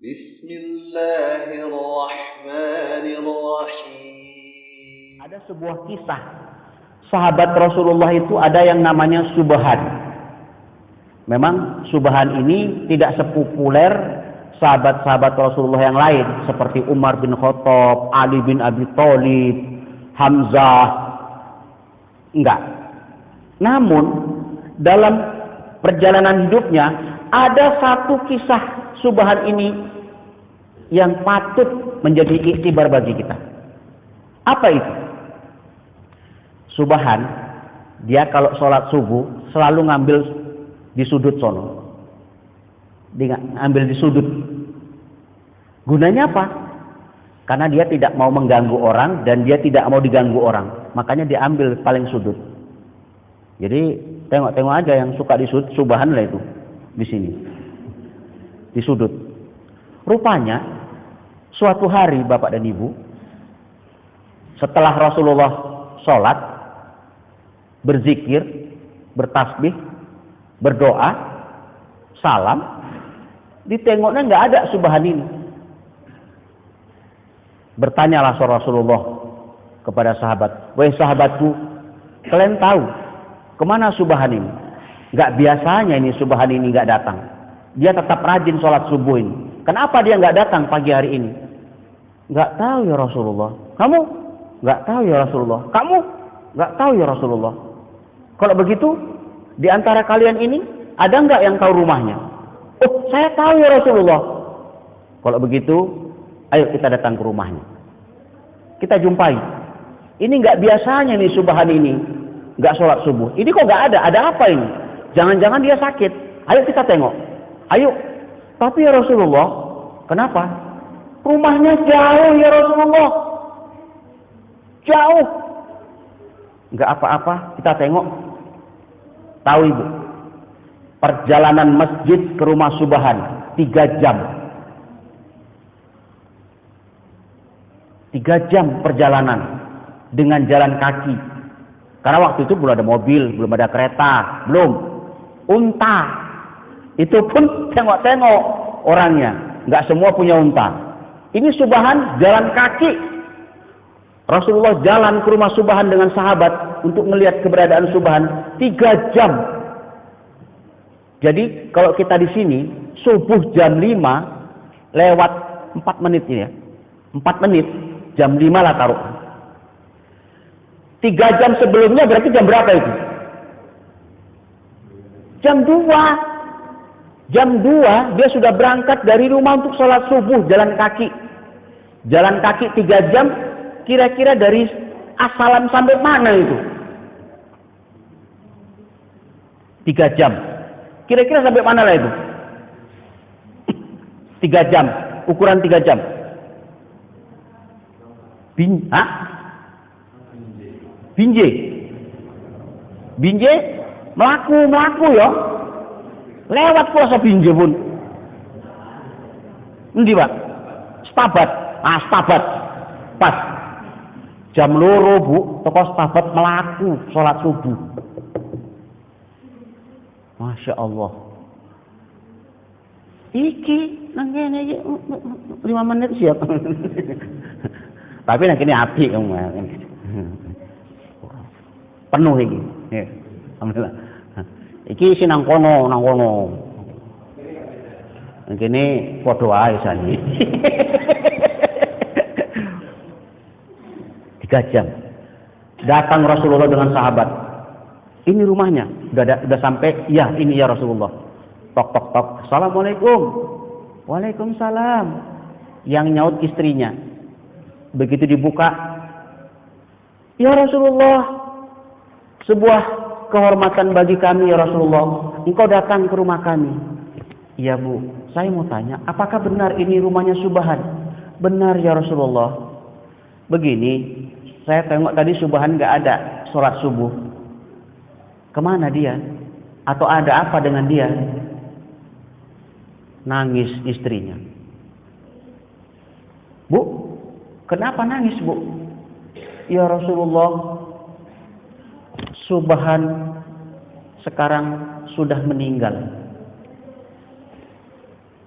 Bismillahirrahmanirrahim. Ada sebuah kisah sahabat Rasulullah itu ada yang namanya Subhan. Memang Subhan ini tidak sepopuler sahabat-sahabat Rasulullah yang lain seperti Umar bin Khattab, Ali bin Abi Thalib, Hamzah. Enggak. Namun dalam perjalanan hidupnya ada satu kisah Subhan ini yang patut menjadi iktibar bagi kita. Apa itu? Subhan, dia kalau sholat subuh selalu ngambil di sudut sono. Dia ngambil di sudut. Gunanya apa? Karena dia tidak mau mengganggu orang dan dia tidak mau diganggu orang. Makanya dia ambil paling sudut. Jadi tengok-tengok aja yang suka di sudut, Subhan lah itu. Di sini. Di sudut. Rupanya suatu hari Bapak dan Ibu, setelah Rasulullah sholat, berzikir, bertasbih, berdoa, salam, ditengoknya nggak ada Subhan ini. Bertanyalah Rasulullah kepada sahabat, wahai sahabatku, kalian tahu kemana Subhan ini? Nggak biasanya ini Subhan ini nggak datang. Dia tetap rajin sholat subuh ini. Kenapa dia nggak datang pagi hari ini? Nggak tahu ya Rasulullah. Kamu nggak tahu ya Rasulullah. Kamu nggak tahu ya Rasulullah. Kalau begitu, di antara kalian ini ada nggak yang tahu rumahnya? Oh, saya tahu ya Rasulullah. Kalau begitu, ayo kita datang ke rumahnya. Kita jumpai. Ini nggak biasanya nih Subhan ini nggak sholat subuh. Ini kok nggak ada? Ada apa ini? Jangan-jangan dia sakit. Ayo kita tengok. Ayo. Tapi ya Rasulullah, kenapa? Rumahnya jauh ya Rasulullah. Jauh. Nggak apa-apa, kita tengok. Tahu Ibu, perjalanan masjid ke rumah Subhan 3 jam. 3 jam perjalanan dengan jalan kaki. Karena waktu itu belum ada mobil, belum ada kereta, belum. Unta. Itu pun tengok-tengok orangnya. Nggak semua punya unta. Ini Subhan jalan kaki. Rasulullah jalan ke rumah Subhan dengan sahabat untuk melihat keberadaan Subhan 3 jam. Jadi kalau kita di sini subuh jam 5 lewat 4 menit ya. 4 menit, jam 5 lah taruh. 3 jam sebelumnya berarti jam berapa itu? Jam 2. Jam 2 dia sudah berangkat dari rumah untuk sholat subuh jalan kaki. Jalan kaki 3 jam, kira-kira dari Assalam sampai mana itu? 3 jam. Kira-kira sampai mana lah itu? 3 jam. Ukuran 3 jam. Binje. Binje melaku ya. Lewat puasa Binje pun. Endi, Pak? Stabat. Stabat. Pas. Jam 2 Bu, toko Stabat melaku sholat subuh. Masya Allah. Iki nang kene iki 5 menit siap. Tapi nang kene apik kamu. Penuh iki. Ya. Alhamdulillah. Iki sing nang kono. Nang kene padha wae sane. 3 jam. Datang Rasulullah dengan sahabat. Ini rumahnya. Udah sampai. Ya, ini ya Rasulullah. Tok tok tok. Assalamualaikum. Waalaikumsalam. Yang nyaut istrinya. Begitu dibuka, ya Rasulullah, sebuah kehormatan bagi kami ya Rasulullah. Engkau datang ke rumah kami. Iya Bu, saya mau tanya, apakah benar ini rumahnya Subhan? Benar ya Rasulullah. Begini, saya tengok tadi Subhan nggak ada sholat subuh. Kemana dia? Atau ada apa dengan dia? Nangis istrinya. Bu, kenapa nangis Bu? Ya Rasulullah, Subhan sekarang sudah meninggal.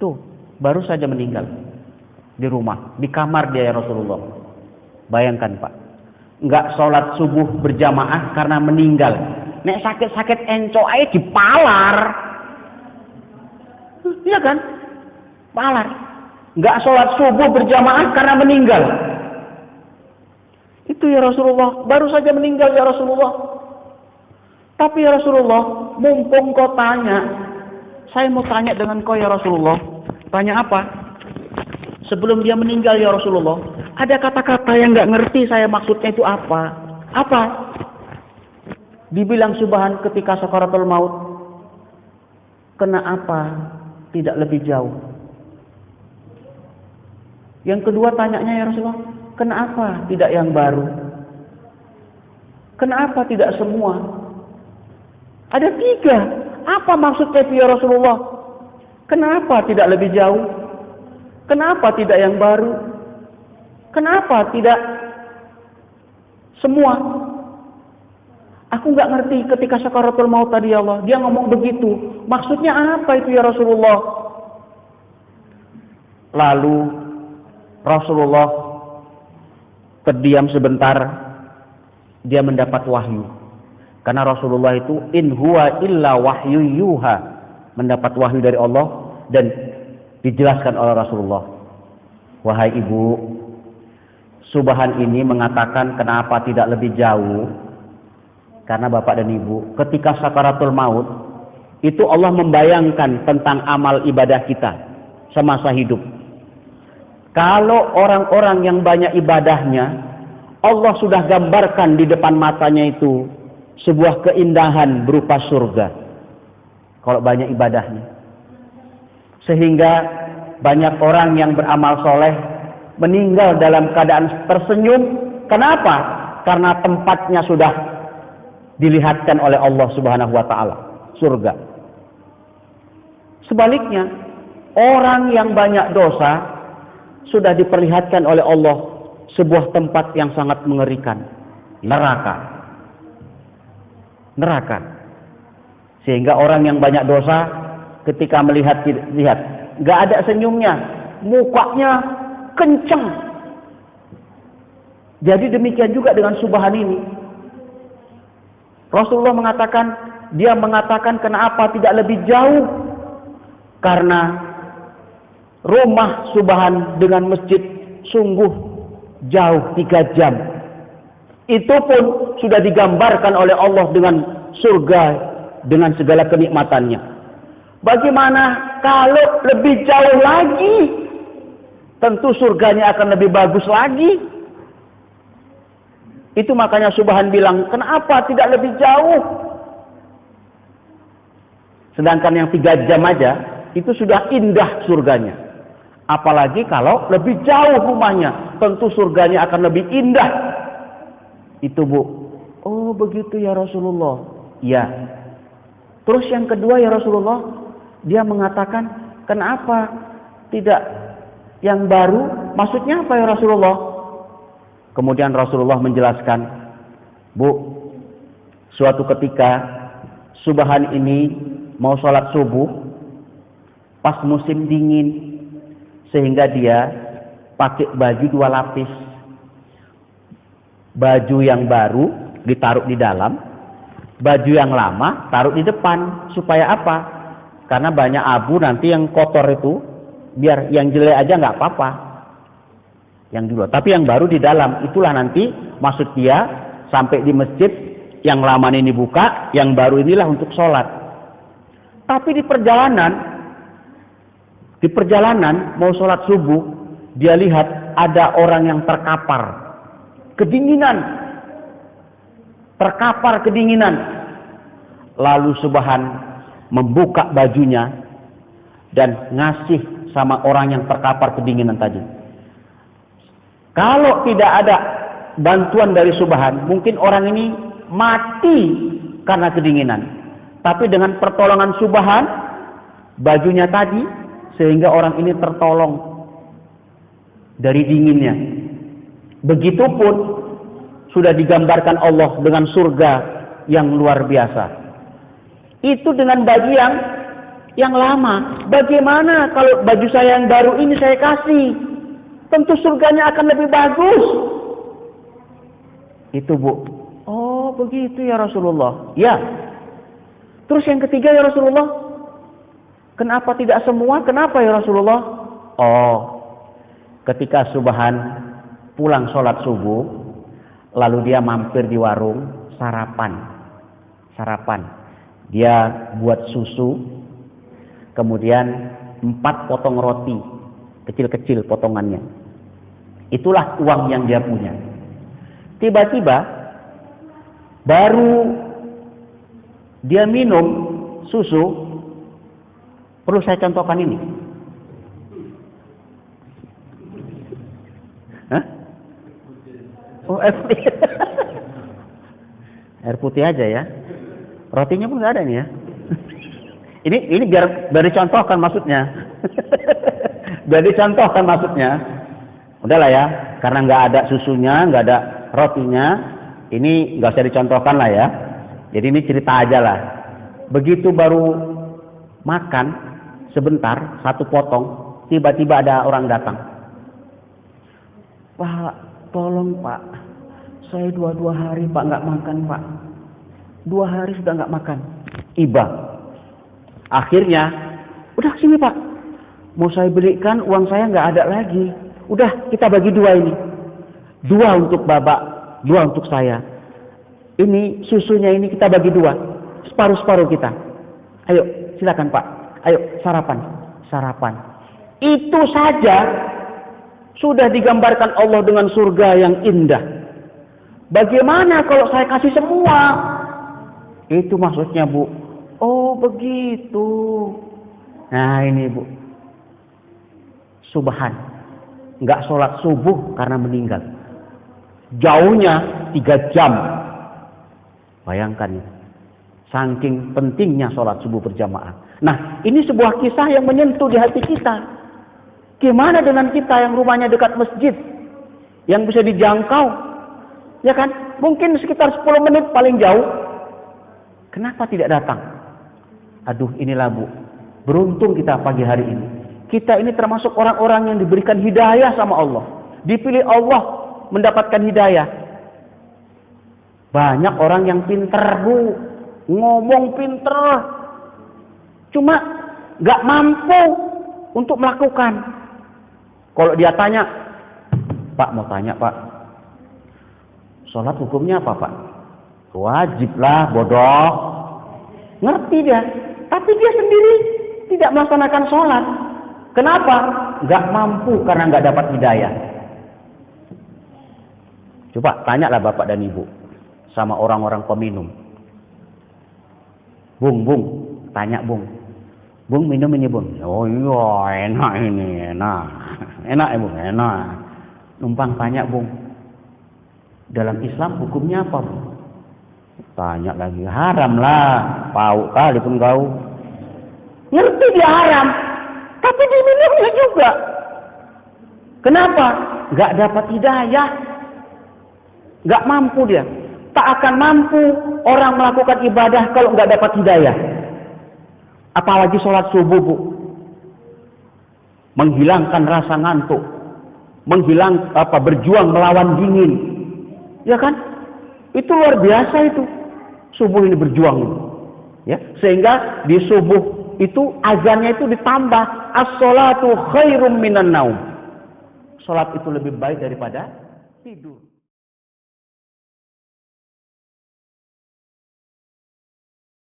Tuh, baru saja meninggal di rumah, di kamar dia ya Rasulullah. Bayangkan Pak, nggak sholat subuh berjamaah karena meninggal. Nek sakit-sakit encok aja dipalar, iya kan? Palar. Nggak sholat subuh berjamaah karena meninggal. Itu ya Rasulullah, baru saja meninggal ya Rasulullah. Tapi ya Rasulullah, mumpung kau tanya, saya mau tanya dengan kau ya Rasulullah. Tanya apa? Sebelum dia meninggal ya Rasulullah, ada kata-kata yang nggak ngerti saya maksudnya itu apa? Apa? Dibilang subhan ketika sakaratul maut. Kenapa tidak lebih jauh? Yang kedua tanyanya ya Rasulullah, kenapa tidak yang baru? Kenapa tidak semua? Ada 3. Apa maksudnya ya Rasulullah? Kenapa tidak lebih jauh? Kenapa tidak yang baru? Kenapa tidak semua? Aku nggak ngerti ketika sakaratul maut tadi ya Allah. Dia ngomong begitu. Maksudnya apa itu ya Rasulullah? Lalu Rasulullah terdiam sebentar. Dia mendapat wahyu. Karena Rasulullah itu in huwa illa wahyu yuha. Mendapat wahyu dari Allah dan dijelaskan oleh Rasulullah. Wahai ibu, subhan ini mengatakan kenapa tidak lebih jauh? Karena bapak dan ibu, ketika sakaratul maut, itu Allah membayangkan tentang amal ibadah kita semasa hidup. Kalau orang-orang yang banyak ibadahnya, Allah sudah gambarkan di depan matanya itu sebuah keindahan berupa surga. Kalau banyak ibadahnya. Sehingga banyak orang yang beramal soleh meninggal dalam keadaan tersenyum. Kenapa? Karena tempatnya sudah dilihatkan oleh Allah Subhanahu wa taala, surga. Sebaliknya, orang yang banyak dosa sudah diperlihatkan oleh Allah sebuah tempat yang sangat mengerikan, neraka. Neraka. Sehingga orang yang banyak dosa ketika lihat nggak ada senyumnya, mukanya kenceng. Jadi demikian juga dengan subhan ini. Rasulullah mengatakan kenapa tidak lebih jauh? Karena rumah subhan dengan masjid sungguh jauh 3 jam. Itu pun sudah digambarkan oleh Allah dengan surga dengan segala kenikmatannya. Bagaimana kalau lebih jauh lagi? Tentu surganya akan lebih bagus lagi. Itu makanya subhan bilang, kenapa tidak lebih jauh? Sedangkan yang 3 jam aja, itu sudah indah surganya. Apalagi kalau lebih jauh rumahnya, tentu surganya akan lebih indah. Itu Bu. Oh begitu ya Rasulullah. Ya. Terus yang kedua ya Rasulullah, dia mengatakan, kenapa tidak yang baru? Maksudnya apa ya Rasulullah? Kemudian Rasulullah menjelaskan, Bu, suatu ketika subhan ini mau sholat subuh, pas musim dingin, sehingga dia pakai baju 2 lapis. Baju yang baru ditaruh di dalam, baju yang lama taruh di depan. Supaya apa? Karena banyak abu nanti yang kotor itu, biar yang jelek aja nggak apa-apa. Yang dulu, tapi yang baru di dalam. Itulah nanti maksud dia sampai di masjid yang lama ini buka, yang baru inilah untuk sholat. Tapi di perjalanan mau sholat subuh, dia lihat ada orang yang terkapar kedinginan. Lalu subhan membuka bajunya dan ngasih sama orang yang terkapar kedinginan tadi. Kalau tidak ada bantuan dari subhan, mungkin orang ini mati karena kedinginan. Tapi dengan pertolongan subhan, bajunya tadi, sehingga orang ini tertolong dari dinginnya. Begitupun sudah digambarkan Allah dengan surga yang luar biasa. Itu dengan baju yang yang lama. Bagaimana kalau baju saya yang baru ini saya kasih? Tentu surganya akan lebih bagus. Itu Bu. Oh begitu ya Rasulullah. Ya. Terus yang ketiga ya Rasulullah. Kenapa tidak semua? Kenapa ya Rasulullah? Oh, ketika Subhan pulang sholat subuh, lalu dia mampir di warung sarapan. Dia buat susu, kemudian 4 potong roti, kecil-kecil potongannya. Itulah uang yang dia punya. Tiba-tiba baru dia minum susu. Perlu saya contohkan ini. Hah? Oh, air putih. Air putih aja ya. Rotinya pun nggak ada nih ya. Ini biar dicontohkan maksudnya. Biar dicontohkan maksudnya. Udahlah ya, karena nggak ada susunya, nggak ada rotinya, ini nggak usah dicontohkan lah ya. Jadi ini cerita aja lah. Begitu baru makan sebentar, 1 potong, tiba-tiba ada orang datang. Pak, tolong Pak, saya 2 hari Pak nggak makan Pak. 2 hari sudah nggak makan. Iba. Akhirnya, udah sini Pak, mau saya belikan, uang saya nggak ada lagi. Udah kita bagi 2 ini. 2 untuk Bapak, 2 untuk saya. Ini susunya ini kita bagi 2, separuh-separuh kita. Ayo, silakan Pak. Ayo sarapan. Itu saja sudah digambarkan Allah dengan surga yang indah. Bagaimana kalau saya kasih semua? Itu maksudnya Bu. Oh begitu. Nah ini Bu. Subhan. Nggak sholat subuh karena meninggal. Jauhnya 3 jam. Bayangkan. Saking pentingnya sholat subuh berjamaah. Nah, ini sebuah kisah yang menyentuh di hati kita. Gimana dengan kita yang rumahnya dekat masjid, yang bisa dijangkau, ya kan? Mungkin sekitar 10 menit paling jauh. Kenapa tidak datang? Aduh, inilah Bu. Beruntung kita pagi hari ini. Kita ini termasuk orang-orang yang diberikan hidayah sama Allah. Dipilih Allah mendapatkan hidayah. Banyak orang yang pinter Bu. Ngomong pinter, cuma nggak mampu untuk melakukan. Kalau dia tanya, Pak mau tanya Pak, sholat hukumnya apa Pak? Wajib lah, bodoh. Ngerti dia, tapi dia sendiri tidak melaksanakan sholat. Kenapa? Nggak mampu karena nggak dapat hidayah. Coba tanyalah Bapak dan Ibu sama orang-orang peminum. Bung, tanya Bung minum ini Bung. Oh iya, enak ini, enak ya Bung, enak. Numpang tanya Bung, dalam Islam hukumnya apa Bung? Tanya lagi, haram lah, pau kali pun kau. Ngerti dia haram, tapi diminumnya juga. Kenapa? Nggak dapat hidayah, nggak mampu dia. Tak akan mampu orang melakukan ibadah kalau nggak dapat hidayah. Apalagi sholat subuh Bu. Menghilangkan rasa ngantuk. Berjuang melawan dingin. Ya kan? Itu luar biasa itu. Subuh ini berjuang. Ya, sehingga di subuh itu azannya itu ditambah. As-sholatu khairum minan naum. Sholat itu lebih baik daripada tidur.